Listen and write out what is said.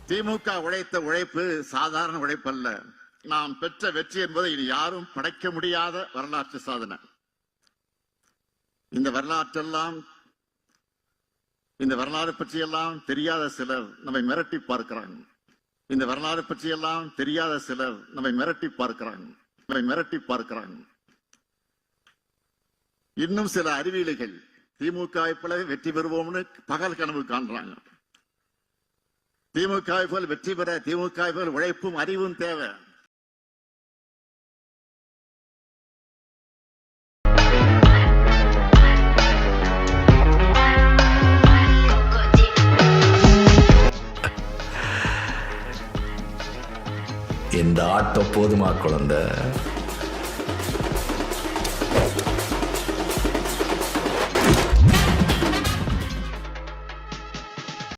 திமுக உழைத்த உழைப்பு சாதாரண உழைப்பு அல்ல. நாம் பெற்ற வெற்றி என்பது இனி யாரும் படைக்க முடியாத வரலாற்று சாதனை. இந்த வரலாறு பற்றியெல்லாம் தெரியாத சிலர் நம்மை மிரட்டி பார்க்கிறாங்க. இந்த வரலாறு பற்றியெல்லாம் தெரியாத சிலர் நம்மை மிரட்டி பார்க்கிறாங்க. இன்னும் சில அறிவியலிகள் திமுக போல வெற்றி பெறுவோம்னு பகல் கனவு காண்றாங்க. திமுக போல் வெற்றி பெற திமுக போல் உழைப்பும் அறிவும் தேவை. இந்த ஆட்டம் போதுமா குழந்தை?